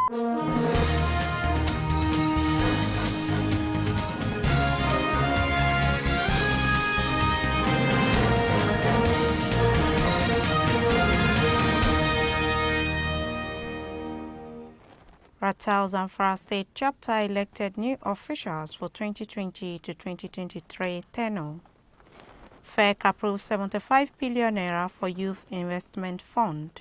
Ratals and Zamfara State chapter elected new officials for 2020 to 2023 tenure. FEC approves 75 billion naira for Youth Investment Fund.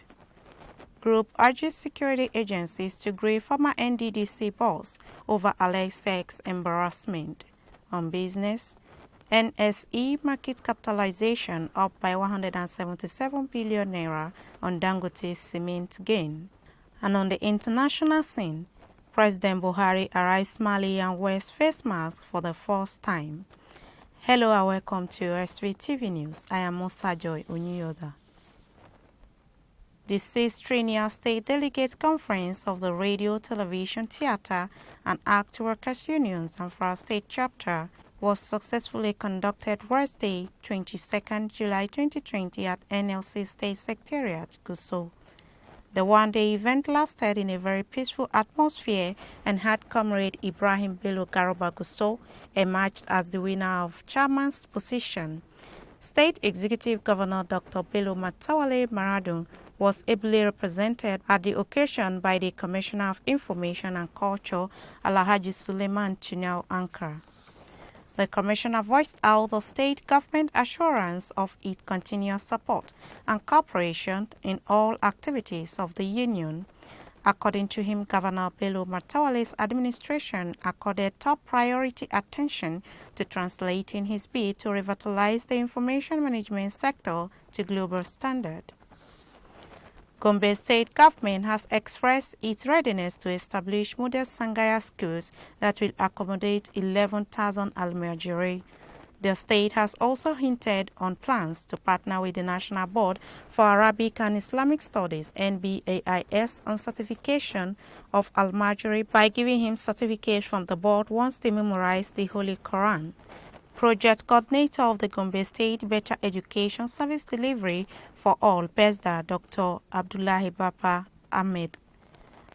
Group urges security agencies to grieve former NDDC boss over alleged sex embarrassment. On business, NSE market capitalization up by 177 billion naira on Dangote's cement gain. And on the international scene, President Buhari arrives Mali and wears face mask for the first time. Hello and welcome to Svtv News. I am Musa Joy Onyuyoza. The 6th Triennial State Delegates Conference of the Radio, Television, Theatre and Act Workers Unions and Zamfara State Chapter was successfully conducted Wednesday, 22nd July 2020 at NLC State Secretariat, Gusau. The one-day event lasted in a very peaceful atmosphere and had Comrade Ibrahim Bello Garuba Gusau emerged as the winner of chairman's position. State Executive Governor Dr. Bello Matawale Maradun was ably represented at the occasion by the Commissioner of Information and Culture, Alhaji Suleiman Tunau Ankara. The Commissioner voiced out the state government assurance of its continuous support and cooperation in all activities of the Union. According to him, Governor Bello Matawale's administration accorded top priority attention to translating his bid to revitalize the information management sector to global standard. Gombe State government has expressed its readiness to establish model Sangaya schools that will accommodate 11,000 almajiri. The state has also hinted on plans to partner with the National Board for Arabic and Islamic Studies (NBAIS) on certification of almajiri by giving him certificate from the board once they memorize the Holy Quran. Project coordinator of the Gombe State Better Education Service Delivery for All, BESDA, Dr. Abdullahi Bapa Ahmed.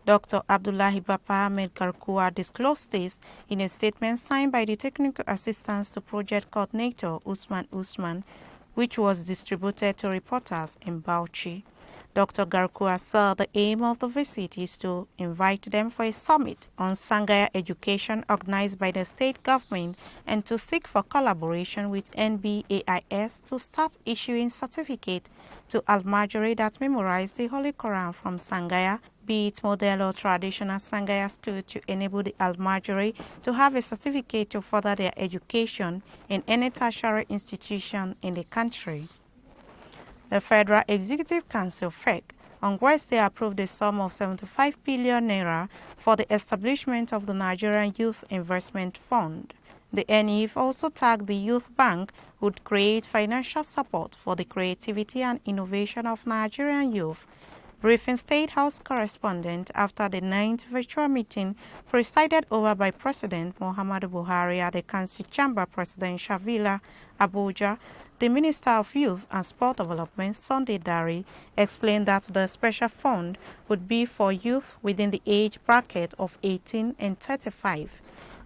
Dr. Abdullahi Bapa Ahmed Garkuwa disclosed this in a statement signed by the technical assistants to project coordinator Usman, which was distributed to reporters in Bauchi. Dr. Garkuwa said the aim of the visit is to invite them for a summit on Sangaya education organized by the state government and to seek for collaboration with NBAIS to start issuing certificate to almajiri that memorize the Holy Quran from Sangaya, be it model or traditional Sangaya school, to enable the almajiri to have a certificate to further their education in any tertiary institution in the country. The Federal Executive Council (FEC) on Wednesday approved a sum of 75 billion naira for the establishment of the Nigerian Youth Investment Fund. The NEF also tagged the Youth Bank would create financial support for the creativity and innovation of Nigerian youth. Briefing State House correspondent after the 9th virtual meeting presided over by President Muhammadu Buhari at the Council Chamber Presidential Villa, Abuja, the Minister of Youth and Sport Development, Sunday Dari, explained that the special fund would be for youth within the age bracket of 18 and 35.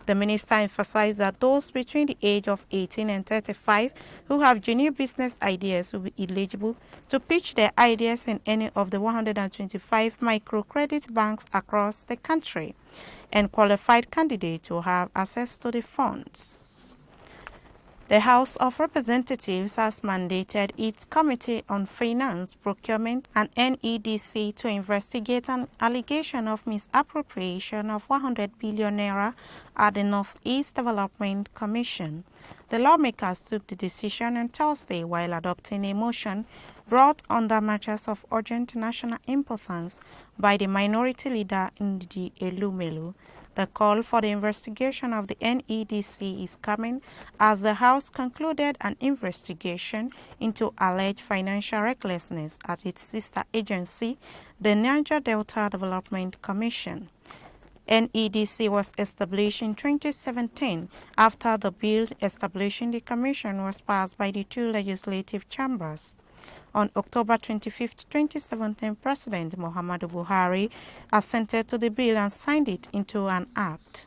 The minister emphasized that those between the age of 18 and 35 who have genuine business ideas will be eligible to pitch their ideas in any of the 125 microcredit banks across the country, and qualified candidates will have access to the funds. The House of Representatives has mandated its Committee on Finance, Procurement and NEDC to investigate an allegation of misappropriation of 100 billion naira at the Northeast Development Commission. The lawmakers took the decision on Thursday while adopting a motion brought under matters of urgent national importance by the minority leader Ndidi Elumelu. The call for the investigation of the NEDC is coming as the House concluded an investigation into alleged financial recklessness at its sister agency, the Niger Delta Development Commission. NEDC was established in 2017 after the bill establishing the commission was passed by the two legislative chambers. On October 25, 2017, President Muhammadu Buhari assented to the bill and signed it into an act.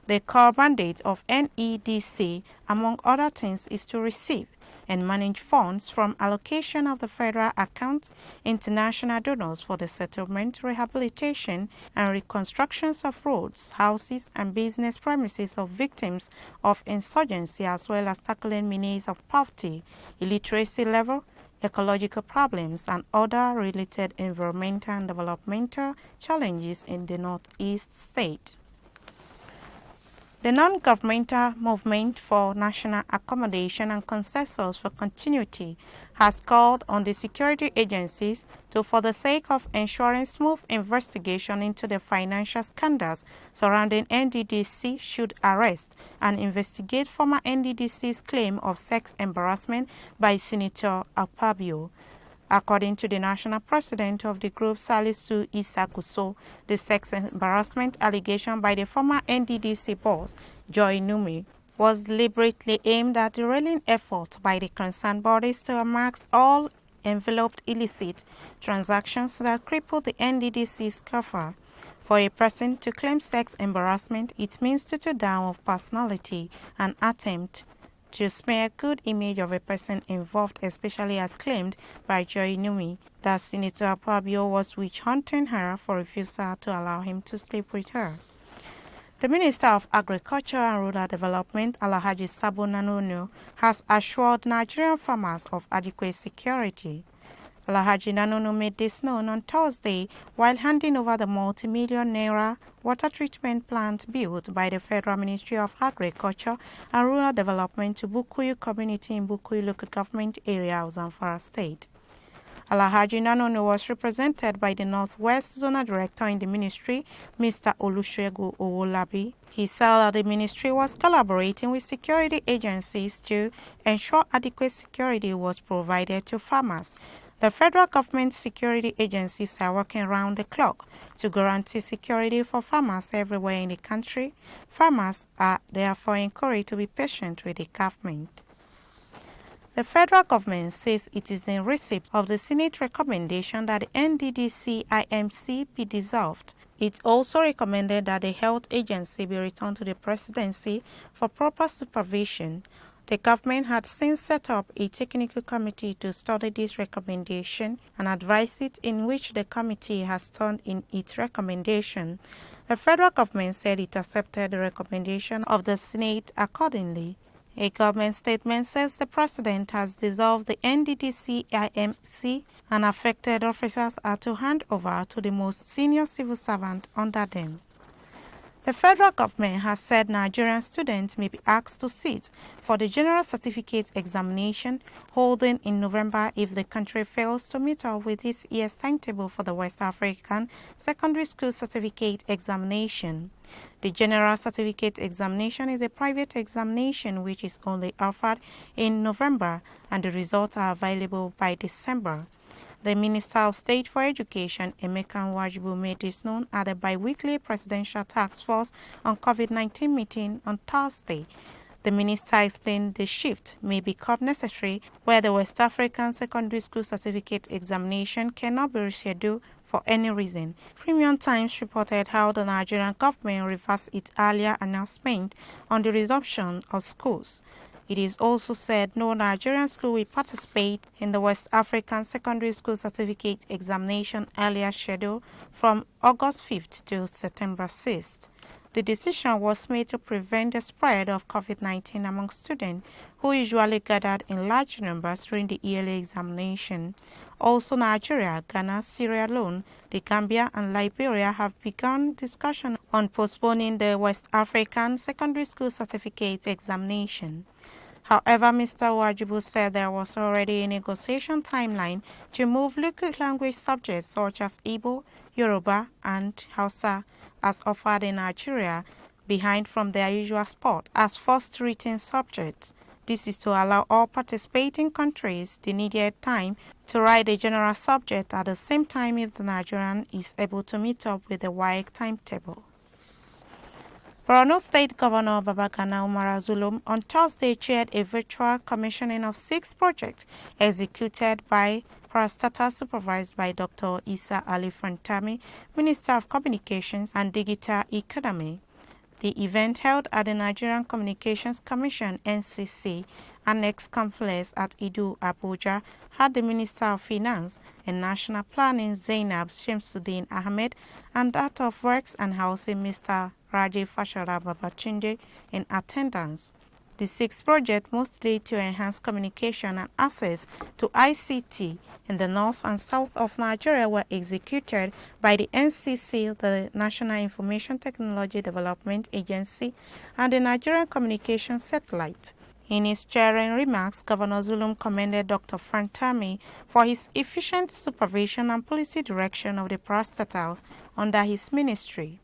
The core mandate of NEDC, among other things, is to receive and manage funds from allocation of the federal account, international donors for the settlement, rehabilitation, and reconstructions of roads, houses, and business premises of victims of insurgency, as well as tackling menace of poverty, illiteracy level, ecological problems, and other related environmental and developmental challenges in the Northeast state. The non-governmental Movement for National Accommodation and Consensus for Continuity has called on the security agencies to, for the sake of ensuring smooth investigation into the financial scandals surrounding NDDC, should arrest and investigate former NDDC's claim of sex embarrassment by Senator Akpabio. According to the national president of the group, Salisu Isakuso, the sex embarrassment allegation by the former NDDC boss, Joy Numi, was deliberately aimed at derailing efforts by the concerned bodies to unmask all enveloped illicit transactions that cripple the NDDC's coffers. For a person to claim sex embarrassment, it means to down of personality and attempt to smear a good image of a person involved, especially as claimed by Joy Numi that Senator Akpabio was witch-hunting her for refusal to allow him to sleep with her. The Minister of Agriculture and Rural Development, Alhaji Sabo Nanono, has assured Nigerian farmers of adequate security. Alhaji Nanono made this known on Thursday while handing over the multi-million naira water treatment plant built by the Federal Ministry of Agriculture and Rural Development to Bukuyu community in Bukuyu local government area of Zamfara State. Alhaji Nanono was represented by the Northwest Zonal Director in the ministry, Mr. Olusegun Owolabi. He said that the ministry was collaborating with security agencies to ensure adequate security was provided to farmers. The federal government security agencies are working around the clock to guarantee security for farmers everywhere in the country. Farmers are therefore encouraged to be patient with the government. The federal government says it is in receipt of the Senate recommendation that the NDDC-IMC be dissolved. It also recommended that the health agency be returned to the presidency for proper supervision. The government had since set up a technical committee to study this recommendation and advise it, in which the committee has turned in its recommendation. The federal government said it accepted the recommendation of the Senate accordingly. A government statement says the president has dissolved the NDDC-IMC and affected officers are to hand over to the most senior civil servant under them. The federal government has said Nigerian students may be asked to sit for the General Certificate examination holding in November if the country fails to meet up with this year's timetable for the West African Secondary School Certificate examination. The General Certificate examination is a private examination which is only offered in November, and the results are available by December. The Minister of State for Education, Emeka Nwajibu, made this known at a bi-weekly Presidential Task Force on COVID-19 meeting on Thursday. The minister explained the shift may become necessary where the West African Secondary School Certificate examination cannot be rescheduled for any reason. Premium Times reported how the Nigerian government reversed its earlier announcement on the resumption of schools. It is also said no Nigerian school will participate in the West African Secondary School Certificate examination earlier scheduled from August 5th to September 6th. The decision was made to prevent the spread of COVID-19 among students who usually gathered in large numbers during the yearly examination. Also, Nigeria, Ghana, Sierra Leone, the Gambia, and Liberia have begun discussion on postponing the West African Secondary School Certificate examination. However, Mr. Nwajibu said there was already a negotiation timeline to move local language subjects such as Igbo, Yoruba, and Hausa, as offered in Nigeria, behind from their usual spot as first written subjects. This is to allow all participating countries the needed time to write the general subject at the same time if the Nigerian is able to meet up with the WAEC timetable. Borno State Governor Babagana Umar Zulum on Thursday chaired a virtual commissioning of 6 projects executed by parastatal supervised by Dr. Isa Ali Fantami, Minister of Communications and Digital Economy. The event held at the Nigerian Communications Commission (NCC) Annex Complex at Idu, Abuja, had the Minister of Finance and National Planning Zainab Shamsuddin Ahmed and that of Works and Housing Mr. Rajiv Fashola Babatunde in attendance. The 6 projects, mostly to enhance communication and access to ICT in the north and south of Nigeria, were executed by the NCC, the National Information Technology Development Agency, and the Nigerian Communication Satellite. In his chairing remarks, Governor Zulum commended Dr. Fantami for his efficient supervision and policy direction of the parastatals under his ministry.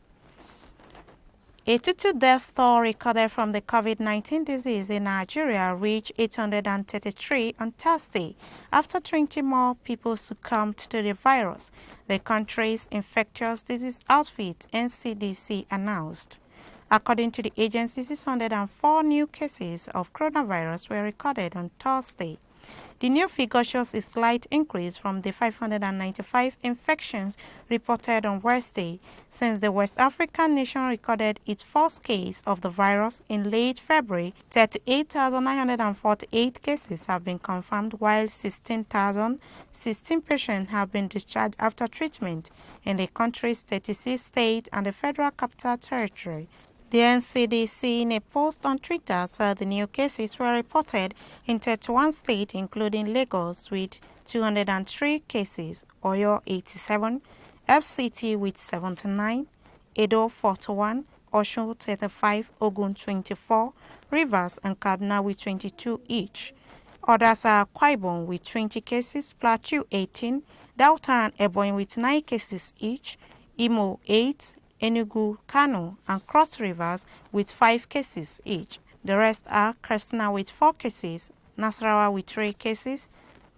A total death toll recorded from the COVID-19 disease in Nigeria reached 833 on Thursday after 20 more people succumbed to the virus, the country's infectious disease outfit NCDC announced. According to the agency, 604 new cases of coronavirus were recorded on Thursday. The new figure shows a slight increase from the 595 infections reported on Wednesday, since the West African nation recorded its first case of the virus in late February. 38,948 cases have been confirmed, while 16,016 patients have been discharged after treatment in the country's 36 states and the Federal Capital Territory. The NCDC, in a post on Twitter, said the new cases were reported in 31 states, including Lagos with 203 cases, Oyo 87, FCT with 79, Edo 41, Osun 35, Ogun 24, Rivers and Kaduna with 22 each. Others are Akwa Ibom with 20 cases, Plateau 18, Delta and Ebonyi with 9 cases each, Imo 8, Enugu, Kano, and Cross Rivers with 5 cases each. The rest are Katsina with 4 cases, Nasarawa with 3 cases,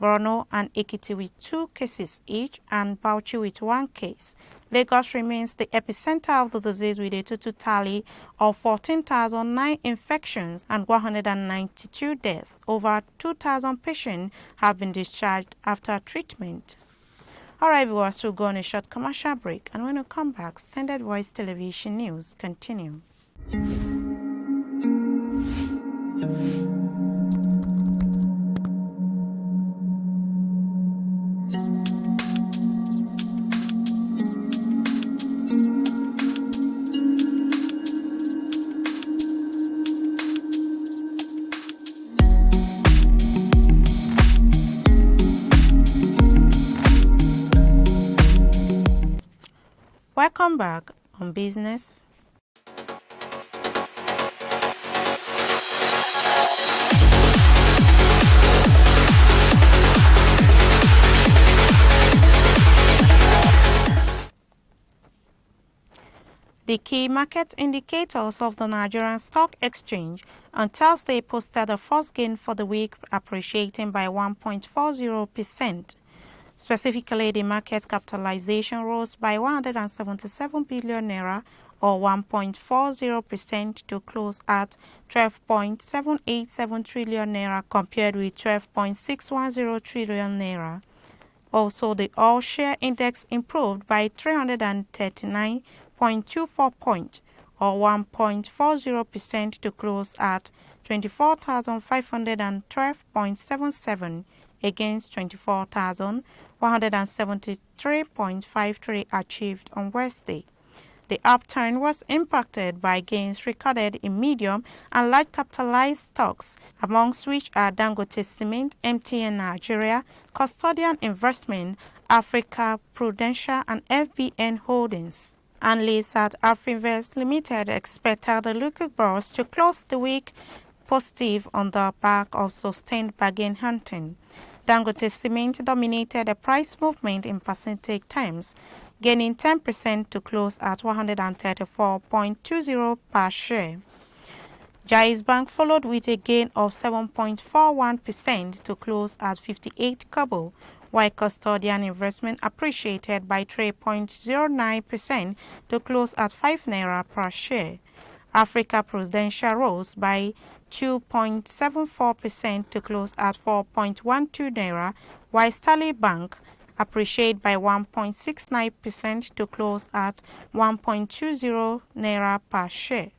Borno and Ekiti with 2 cases each, and Bauchi with 1 case. Lagos remains the epicenter of the disease with a total tally of 14,009 infections and 192 deaths. Over 2,000 patients have been discharged after treatment. Alright, viewers, we'll go on a short commercial break, and when we come back, Standard Voice Television News continue. Welcome back on Business. The key market indicators of the Nigerian Stock Exchange on Thursday posted the first gain for the week, appreciating by 1.40%. Specifically, the market capitalization rose by 177 billion naira or 1.40% to close at 12.787 trillion naira compared with 12.610 trillion naira. Also, the all-share index improved by 339.24 points or 1.40% to close at 24,512.77 against 24,173.53 achieved on Wednesday. The upturn was impacted by gains recorded in medium and large capitalized stocks, amongst which are Dangote Cement, MTN Nigeria, Custodian Investment, Africa Prudential, and FBN Holdings. Analysts at Afrinvest Limited expected the local bourse to close the week positive on the back of sustained bargain hunting. Dangote Cement dominated the price movement in percentage terms, gaining 10% to close at 134.20 per share. Jais Bank followed with a gain of 7.41% to close at 58 kobo, while Custodian Investment appreciated by 3.09% to close at 5 naira per share. Africa Prudential rose by 2.74% to close at 4.12 naira, while Stanley Bank appreciated by 1.69% to close at 1.20 naira per share.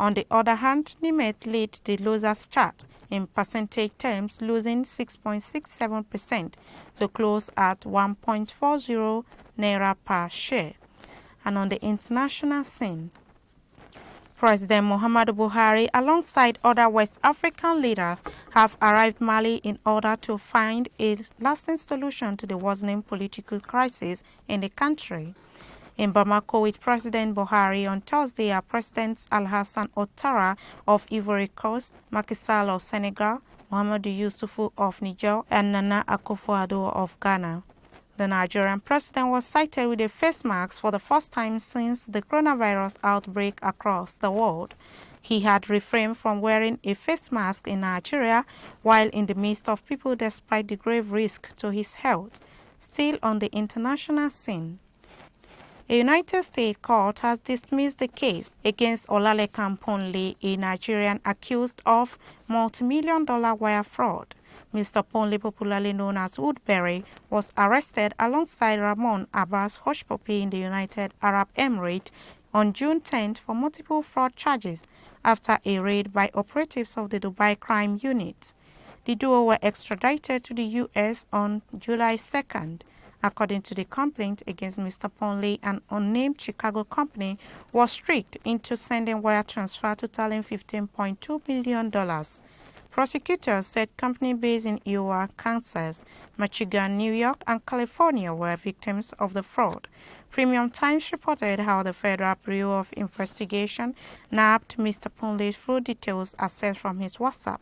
On the other hand, Nimet led the losers chart in percentage terms, losing 6.67% to close at 1.40 naira per share. And on the international scene, President Muhammadu Buhari, alongside other West African leaders, have arrived Mali in order to find a lasting solution to the worsening political crisis in the country. In Bamako with President Buhari on Thursday are Presidents Alhassan Ouattara of Ivory Coast, Macky Sall of Senegal, Mahamadou Issoufou of Niger, and Nana Akufo-Addo of Ghana. The Nigerian president was cited with a face mask for the first time since the coronavirus outbreak across the world. He had refrained from wearing a face mask in Nigeria while in the midst of people despite the grave risk to his health. Still on the international scene, a United States court has dismissed the case against Olalekan Ponley, a Nigerian accused of multi-million-dollar wire fraud. Mr. Ponley, popularly known as Woodbury, was arrested alongside Ramon Abbas Hoshpopi in the United Arab Emirates on June 10th for multiple fraud charges after a raid by operatives of the Dubai Crime Unit. The duo were extradited to the U.S. on July 2nd. According to the complaint against Mr. Ponley, an unnamed Chicago company was tricked into sending wire transfer totaling $15.2 million. Prosecutors said companies based in Iowa, Kansas, Michigan, New York, and California were victims of the fraud. Premium Times reported how the Federal Bureau of Investigation nabbed Mr. Ponley through details accessed from his WhatsApp,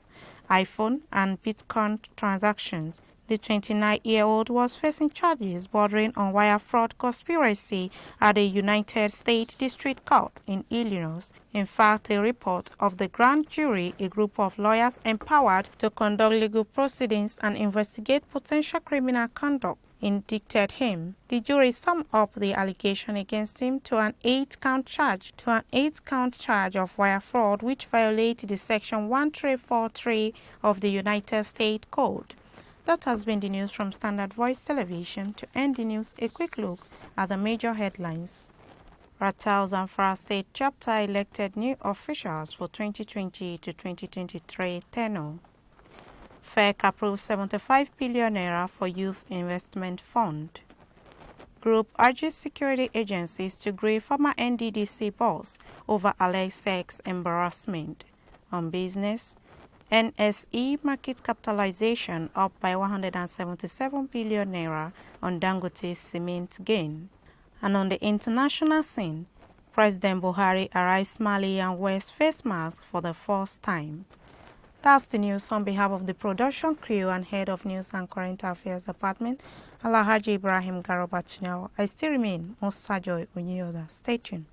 iPhone, and Bitcoin transactions. The 29-year-old was facing charges bordering on wire fraud conspiracy at the United States District Court in Illinois. In fact, a report of the grand jury, a group of lawyers empowered to conduct legal proceedings and investigate potential criminal conduct, indicted him. The jury summed up the allegation against him to an 8-count charge of wire fraud, which violates the Section 1343 of the United States Code. That has been the news from Standard Voice Television. To end the news, a quick look at the major headlines. Ratal Zamfara State Chapter elected new officials for 2020 to 2023 tenure. FEC approves 75 billion naira for Youth Investment Fund. Group urges security agencies to grieve former NDDC boss over alleged sex embarrassment. On business, NSE market capitalization up by 177 billion naira on Dangote's cement gain. And on the international scene, President Buhari arrives Mali and wears face mask for the first time. That's the news on behalf of the production crew and head of News and Current Affairs Department, Alhaji Ibrahim Garoba. I still remain Musa Joy Unyoda. Stay tuned.